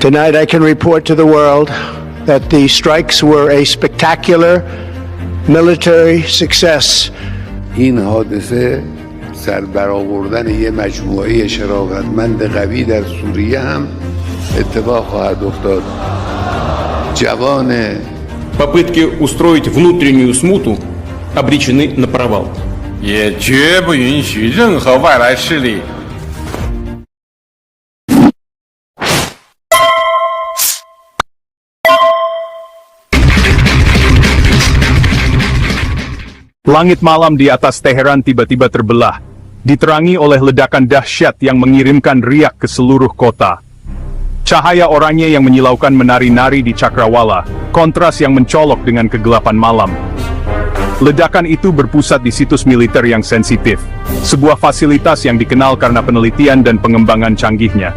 Tonight I can report to the world that the strikes were a spectacular military success. این حادثه سربرآوردن یه مجموعه شرافتمند قوی در سوریه هم اتفاق خواهد افتاد. جوان Попытки устроить внутреннюю смуту обречены на провал. 也绝不允许任何外来势力 Langit malam di atas Teheran tiba-tiba terbelah, diterangi oleh ledakan dahsyat yang mengirimkan riak ke seluruh kota. Cahaya oranye yang menyilaukan menari-nari di cakrawala, kontras yang mencolok dengan kegelapan malam. Ledakan itu berpusat di situs militer yang sensitif, sebuah fasilitas yang dikenal karena penelitian dan pengembangan canggihnya.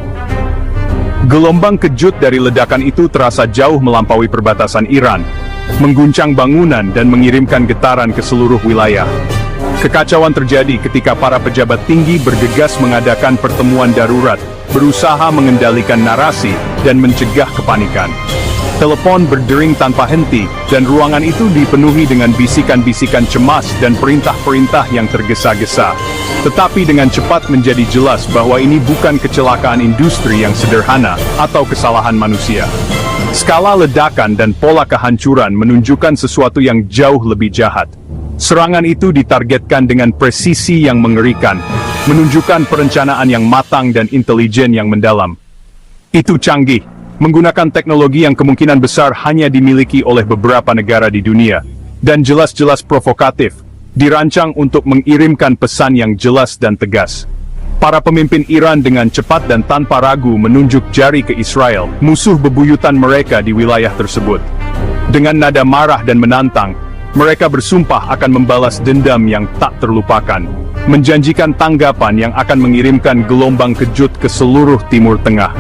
Gelombang kejut dari ledakan itu terasa jauh melampaui perbatasan Iran, mengguncang bangunan dan mengirimkan getaran ke seluruh wilayah. Kekacauan terjadi ketika para pejabat tinggi bergegas mengadakan pertemuan darurat, berusaha mengendalikan narasi dan mencegah kepanikan. Telepon berdering tanpa henti, dan ruangan itu dipenuhi dengan bisikan-bisikan cemas dan perintah-perintah yang tergesa-gesa. Tetapi dengan cepat menjadi jelas bahwa ini bukan kecelakaan industri yang sederhana atau kesalahan manusia. Skala ledakan dan pola kehancuran menunjukkan sesuatu yang jauh lebih jahat. Serangan itu ditargetkan dengan presisi yang mengerikan, menunjukkan perencanaan yang matang dan intelijen yang mendalam. Itu canggih, menggunakan teknologi yang kemungkinan besar hanya dimiliki oleh beberapa negara di dunia, dan jelas-jelas provokatif, dirancang untuk mengirimkan pesan yang jelas dan tegas. Para pemimpin Iran dengan cepat dan tanpa ragu menunjuk jari ke Israel, musuh bebuyutan mereka di wilayah tersebut. Dengan nada marah dan menantang, mereka bersumpah akan membalas dendam yang tak terlupakan, menjanjikan tanggapan yang akan mengirimkan gelombang kejut ke seluruh Timur Tengah.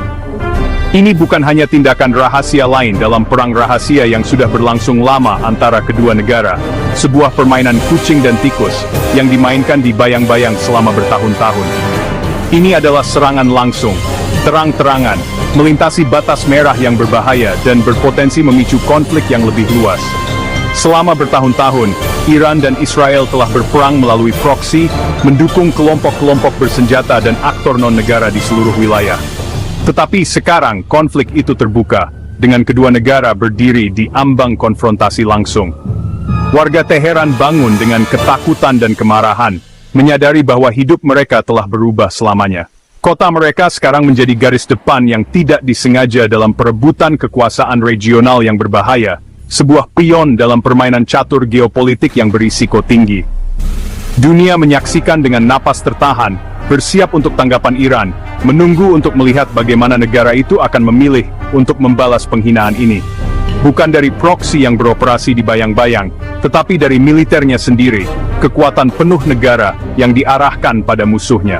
Ini bukan hanya tindakan rahasia lain dalam perang rahasia yang sudah berlangsung lama antara kedua negara, sebuah permainan kucing dan tikus yang dimainkan di bayang-bayang selama bertahun-tahun. Ini adalah serangan langsung, terang-terangan, melintasi batas merah yang berbahaya dan berpotensi memicu konflik yang lebih luas. Selama bertahun-tahun, Iran dan Israel telah berperang melalui proksi, mendukung kelompok-kelompok bersenjata dan aktor non-negara di seluruh wilayah. Tetapi sekarang konflik itu terbuka, dengan kedua negara berdiri di ambang konfrontasi langsung. Warga Teheran bangun dengan ketakutan dan kemarahan, menyadari bahwa hidup mereka telah berubah selamanya. Kota mereka sekarang menjadi garis depan yang tidak disengaja dalam perebutan kekuasaan regional yang berbahaya, sebuah pion dalam permainan catur geopolitik yang berisiko tinggi. Dunia menyaksikan dengan napas tertahan, bersiap untuk tanggapan Iran, menunggu untuk melihat bagaimana negara itu akan memilih untuk membalas penghinaan ini. Bukan dari proksi yang beroperasi di bayang-bayang, tetapi dari militernya sendiri, kekuatan penuh negara yang diarahkan pada musuhnya.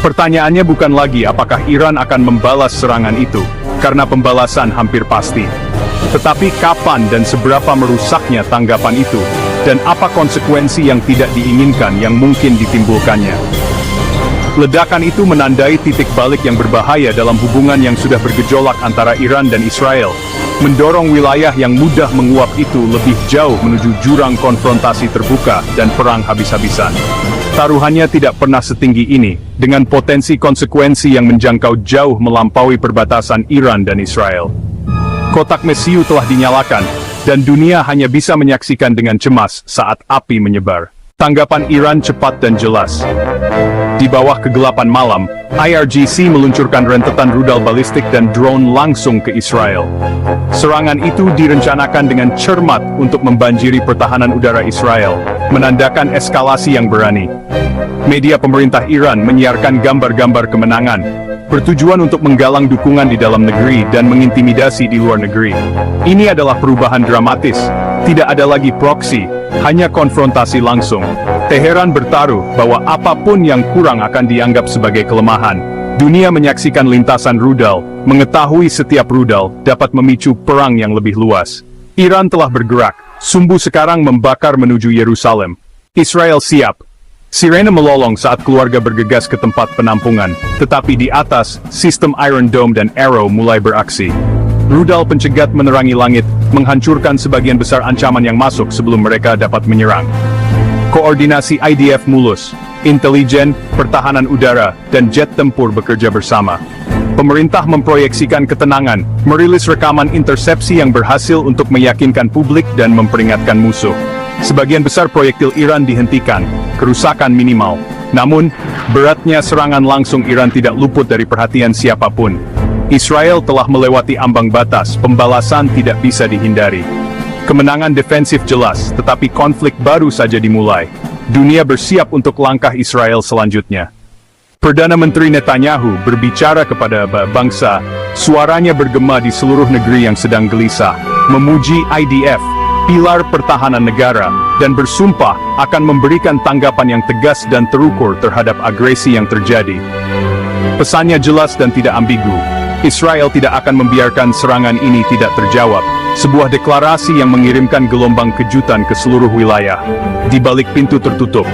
Pertanyaannya bukan lagi apakah Iran akan membalas serangan itu, karena pembalasan hampir pasti. Tetapi kapan dan seberapa merusaknya tanggapan itu, dan apa konsekuensi yang tidak diinginkan yang mungkin ditimbulkannya. Ledakan itu menandai titik balik yang berbahaya dalam hubungan yang sudah bergejolak antara Iran dan Israel, mendorong wilayah yang mudah menguap itu lebih jauh menuju jurang konfrontasi terbuka dan perang habis-habisan. Taruhannya tidak pernah setinggi ini, dengan potensi konsekuensi yang menjangkau jauh melampaui perbatasan Iran dan Israel. Kotak mesiu telah dinyalakan, dan dunia hanya bisa menyaksikan dengan cemas saat api menyebar. Tanggapan Iran cepat dan jelas. Di bawah kegelapan malam, IRGC meluncurkan rentetan rudal balistik dan drone langsung ke Israel. Serangan itu direncanakan dengan cermat untuk membanjiri pertahanan udara Israel, menandakan eskalasi yang berani. Media pemerintah Iran menyiarkan gambar-gambar kemenangan, bertujuan untuk menggalang dukungan di dalam negeri dan mengintimidasi di luar negeri. Ini adalah perubahan dramatis. Tidak ada lagi proksi, hanya konfrontasi langsung. Teheran bertaruh bahwa apapun yang kurang akan dianggap sebagai kelemahan. Dunia menyaksikan lintasan rudal, mengetahui setiap rudal dapat memicu perang yang lebih luas. Iran telah bergerak, sumbu sekarang membakar menuju Yerusalem. Israel siap. Sirene melolong saat keluarga bergegas ke tempat penampungan, tetapi di atas, sistem Iron Dome dan Arrow mulai beraksi. Rudal pencegat menerangi langit, menghancurkan sebagian besar ancaman yang masuk sebelum mereka dapat menyerang. Koordinasi IDF mulus, intelijen, pertahanan udara, dan jet tempur bekerja bersama. Pemerintah memproyeksikan ketenangan, merilis rekaman intersepsi yang berhasil untuk meyakinkan publik dan memperingatkan musuh. Sebagian besar proyektil Iran dihentikan, kerusakan minimal. Namun, beratnya serangan langsung Iran tidak luput dari perhatian siapapun. Israel telah melewati ambang batas, pembalasan tidak bisa dihindari. Kemenangan defensif jelas, tetapi konflik baru saja dimulai. Dunia bersiap untuk langkah Israel selanjutnya. Perdana Menteri Netanyahu berbicara kepada bangsa, suaranya bergema di seluruh negeri yang sedang gelisah, memuji IDF, pilar pertahanan negara, dan bersumpah akan memberikan tanggapan yang tegas dan terukur terhadap agresi yang terjadi. Pesannya jelas dan tidak ambigu. Israel tidak akan membiarkan serangan ini tidak terjawab. Sebuah deklarasi yang mengirimkan gelombang kejutan ke seluruh wilayah. Di balik pintu tertutup,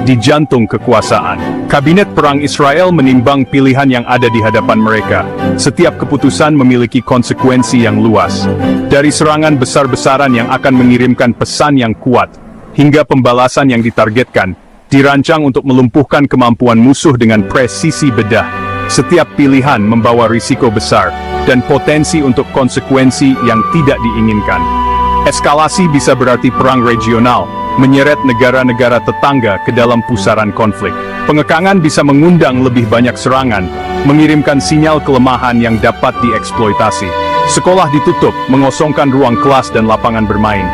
di jantung kekuasaan, Kabinet Perang Israel menimbang pilihan yang ada di hadapan mereka. Setiap keputusan memiliki konsekuensi yang luas. Dari serangan besar-besaran yang akan mengirimkan pesan yang kuat, hingga pembalasan yang ditargetkan, dirancang untuk melumpuhkan kemampuan musuh dengan presisi bedah. Setiap pilihan membawa risiko besar, dan potensi untuk konsekuensi yang tidak diinginkan. Eskalasi bisa berarti perang regional, menyeret negara-negara tetangga ke dalam pusaran konflik. Pengekangan bisa mengundang lebih banyak serangan, mengirimkan sinyal kelemahan yang dapat dieksploitasi. Sekolah ditutup, mengosongkan ruang kelas dan lapangan bermain.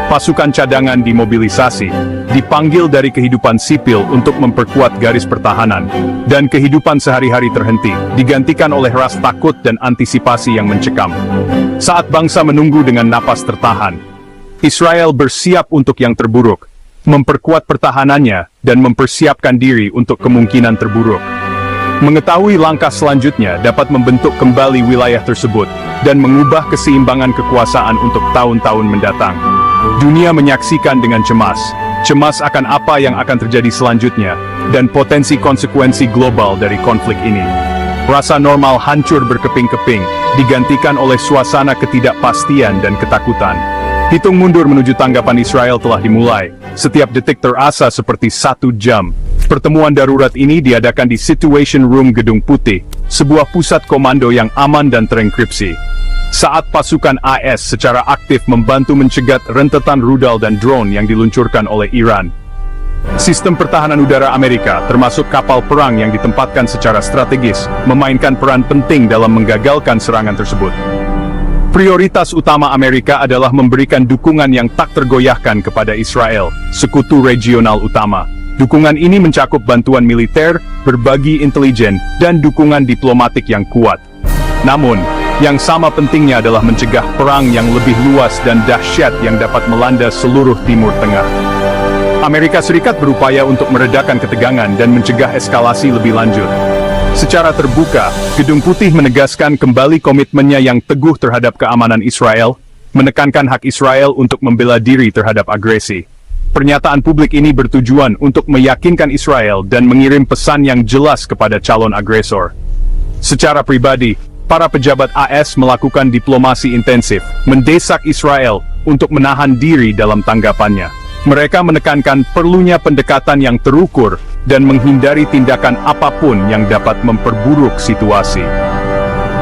Pasukan cadangan dimobilisasi, dipanggil dari kehidupan sipil untuk memperkuat garis pertahanan, dan kehidupan sehari-hari terhenti, digantikan oleh ras takut dan antisipasi yang mencekam. Saat bangsa menunggu dengan napas tertahan, Israel bersiap untuk yang terburuk, memperkuat pertahanannya, dan mempersiapkan diri untuk kemungkinan terburuk. Mengetahui langkah selanjutnya dapat membentuk kembali wilayah tersebut, dan mengubah keseimbangan kekuasaan untuk tahun-tahun mendatang. Dunia menyaksikan dengan cemas akan apa yang akan terjadi selanjutnya, dan potensi konsekuensi global dari konflik ini. Rasa normal hancur berkeping-keping, digantikan oleh suasana ketidakpastian dan ketakutan. Hitung mundur menuju tanggapan Israel telah dimulai. Setiap detik terasa seperti 1 jam. Pertemuan darurat ini diadakan di Situation Room Gedung Putih, sebuah pusat komando yang aman dan terenkripsi. Saat pasukan AS secara aktif membantu mencegat rentetan rudal dan drone yang diluncurkan oleh Iran. Sistem pertahanan udara Amerika, termasuk kapal perang yang ditempatkan secara strategis, memainkan peran penting dalam menggagalkan serangan tersebut. Prioritas utama Amerika adalah memberikan dukungan yang tak tergoyahkan kepada Israel, sekutu regional utama. Dukungan ini mencakup bantuan militer, berbagi intelijen, dan dukungan diplomatik yang kuat. Namun, yang sama pentingnya adalah mencegah perang yang lebih luas dan dahsyat yang dapat melanda seluruh Timur Tengah. Amerika Serikat berupaya untuk meredakan ketegangan dan mencegah eskalasi lebih lanjut. Secara terbuka, Gedung Putih menegaskan kembali komitmennya yang teguh terhadap keamanan Israel, menekankan hak Israel untuk membela diri terhadap agresi. Pernyataan publik ini bertujuan untuk meyakinkan Israel dan mengirim pesan yang jelas kepada calon agresor. Secara pribadi, para pejabat AS melakukan diplomasi intensif, mendesak Israel untuk menahan diri dalam tanggapannya. Mereka menekankan perlunya pendekatan yang terukur dan menghindari tindakan apapun yang dapat memperburuk situasi.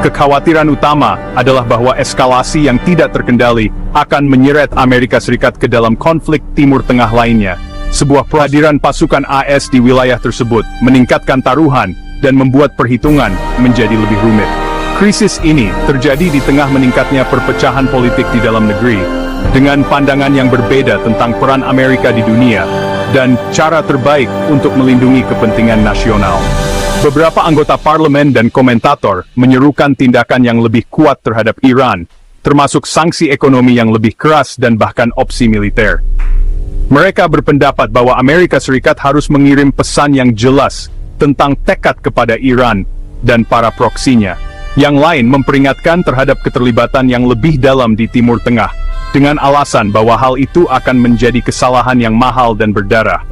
Kekhawatiran utama adalah bahwa eskalasi yang tidak terkendali akan menyeret Amerika Serikat ke dalam konflik Timur Tengah lainnya. Sebuah kehadiran pasukan AS di wilayah tersebut meningkatkan taruhan dan membuat perhitungan menjadi lebih rumit. Krisis ini terjadi di tengah meningkatnya perpecahan politik di dalam negeri, dengan pandangan yang berbeda tentang peran Amerika di dunia, dan cara terbaik untuk melindungi kepentingan nasional. Beberapa anggota parlemen dan komentator menyerukan tindakan yang lebih kuat terhadap Iran, termasuk sanksi ekonomi yang lebih keras dan bahkan opsi militer. Mereka berpendapat bahwa Amerika Serikat harus mengirim pesan yang jelas tentang tekad kepada Iran dan para proksinya. Yang lain memperingatkan terhadap keterlibatan yang lebih dalam di Timur Tengah, dengan alasan bahwa hal itu akan menjadi kesalahan yang mahal dan berdarah.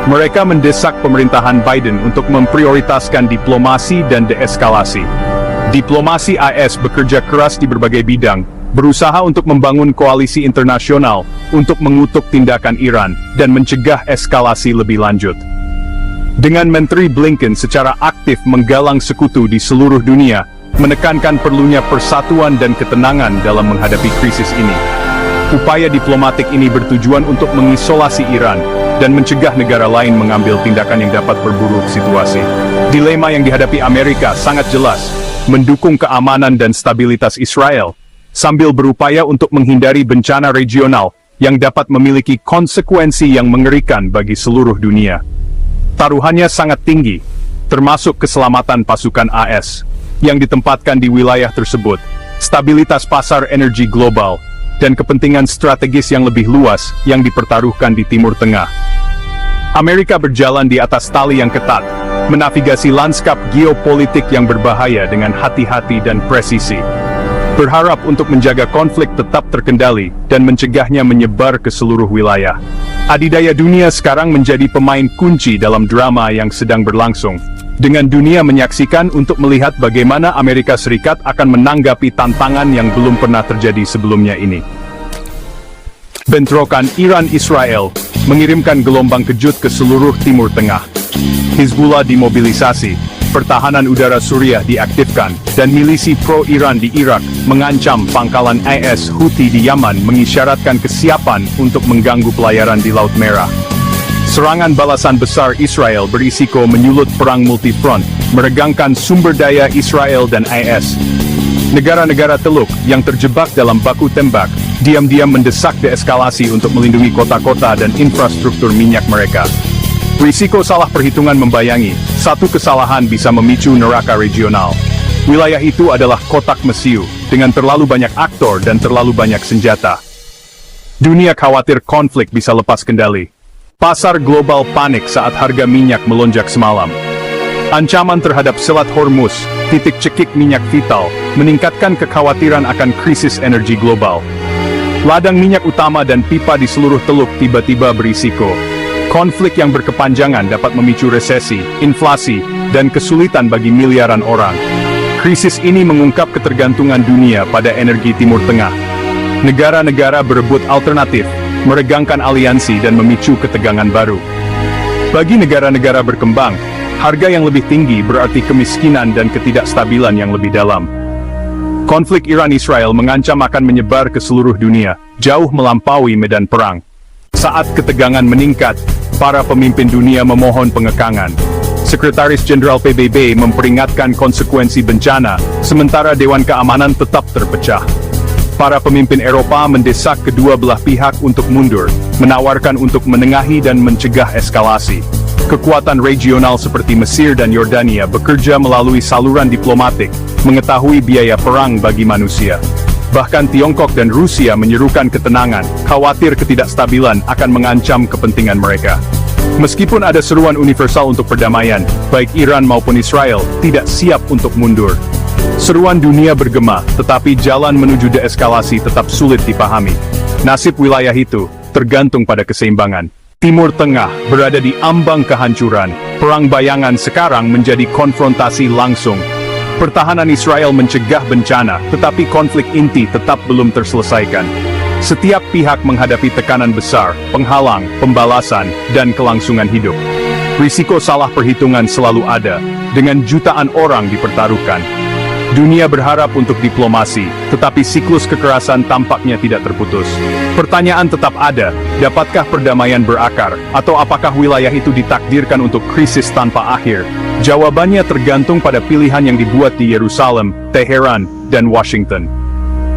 Mereka mendesak pemerintahan Biden untuk memprioritaskan diplomasi dan deeskalasi. Diplomasi AS bekerja keras di berbagai bidang, berusaha untuk membangun koalisi internasional untuk mengutuk tindakan Iran dan mencegah eskalasi lebih lanjut. Dengan Menteri Blinken secara aktif menggalang sekutu di seluruh dunia, menekankan perlunya persatuan dan ketenangan dalam menghadapi krisis ini. Upaya diplomatik ini bertujuan untuk mengisolasi Iran dan mencegah negara lain mengambil tindakan yang dapat perburuk situasi. Dilema yang dihadapi Amerika sangat jelas, mendukung keamanan dan stabilitas Israel, sambil berupaya untuk menghindari bencana regional yang dapat memiliki konsekuensi yang mengerikan bagi seluruh dunia. Taruhannya sangat tinggi, termasuk keselamatan pasukan AS, yang ditempatkan di wilayah tersebut, stabilitas pasar energi global, dan kepentingan strategis yang lebih luas yang dipertaruhkan di Timur Tengah. Amerika berjalan di atas tali yang ketat, menavigasi lanskap geopolitik yang berbahaya dengan hati-hati dan presisi. Berharap untuk menjaga konflik tetap terkendali dan mencegahnya menyebar ke seluruh wilayah. Adidaya dunia sekarang menjadi pemain kunci dalam drama yang sedang berlangsung, dengan dunia menyaksikan untuk melihat bagaimana Amerika Serikat akan menanggapi tantangan yang belum pernah terjadi sebelumnya ini. Bentrokan Iran-Israel mengirimkan gelombang kejut ke seluruh Timur Tengah. Hizbullah dimobilisasi, pertahanan udara Suriah diaktifkan, dan milisi pro-Iran di Irak mengancam pangkalan IS Houthi di Yaman mengisyaratkan kesiapan untuk mengganggu pelayaran di Laut Merah. Serangan balasan besar Israel berisiko menyulut perang multifront, meregangkan sumber daya Israel dan IS. Negara-negara Teluk yang terjebak dalam baku tembak, diam-diam mendesak deeskalasi untuk melindungi kota-kota dan infrastruktur minyak mereka. Risiko salah perhitungan membayangi, satu kesalahan bisa memicu neraka regional. Wilayah itu adalah kotak mesiu, dengan terlalu banyak aktor dan terlalu banyak senjata. Dunia khawatir konflik bisa lepas kendali. Pasar global panik saat harga minyak melonjak semalam. Ancaman terhadap Selat Hormuz, titik cekik minyak vital, meningkatkan kekhawatiran akan krisis energi global. Ladang minyak utama dan pipa di seluruh teluk tiba-tiba berisiko. Konflik yang berkepanjangan dapat memicu resesi, inflasi, dan kesulitan bagi miliaran orang. Krisis ini mengungkap ketergantungan dunia pada energi Timur Tengah. Negara-negara berebut alternatif, meregangkan aliansi dan memicu ketegangan baru. Bagi negara-negara berkembang, harga yang lebih tinggi berarti kemiskinan dan ketidakstabilan yang lebih dalam. Konflik Iran-Israel mengancam akan menyebar ke seluruh dunia, jauh melampaui medan perang. Saat ketegangan meningkat, para pemimpin dunia memohon pengekangan. Sekretaris Jenderal PBB memperingatkan konsekuensi bencana, sementara Dewan Keamanan tetap terpecah. Para pemimpin Eropa mendesak kedua belah pihak untuk mundur, menawarkan untuk menengahi dan mencegah eskalasi. Kekuatan regional seperti Mesir dan Yordania bekerja melalui saluran diplomatik, mengetahui biaya perang bagi manusia. Bahkan Tiongkok dan Rusia menyerukan ketenangan, khawatir ketidakstabilan akan mengancam kepentingan mereka. Meskipun ada seruan universal untuk perdamaian, baik Iran maupun Israel tidak siap untuk mundur. Seruan dunia bergema, tetapi jalan menuju deeskalasi tetap sulit dipahami. Nasib wilayah itu tergantung pada keseimbangan. Timur Tengah berada di ambang kehancuran. Perang bayangan sekarang menjadi konfrontasi langsung. Pertahanan Israel mencegah bencana, tetapi konflik inti tetap belum terselesaikan. Setiap pihak menghadapi tekanan besar, penghalang, pembalasan, dan kelangsungan hidup. Risiko salah perhitungan selalu ada, dengan jutaan orang dipertaruhkan. Dunia berharap untuk diplomasi, tetapi siklus kekerasan tampaknya tidak terputus. Pertanyaan tetap ada, dapatkah perdamaian berakar, atau apakah wilayah itu ditakdirkan untuk krisis tanpa akhir? Jawabannya tergantung pada pilihan yang dibuat di Yerusalem, Teheran, dan Washington.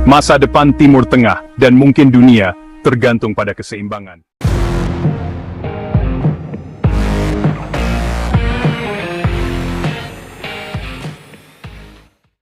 Masa depan Timur Tengah, dan mungkin dunia, tergantung pada keseimbangan.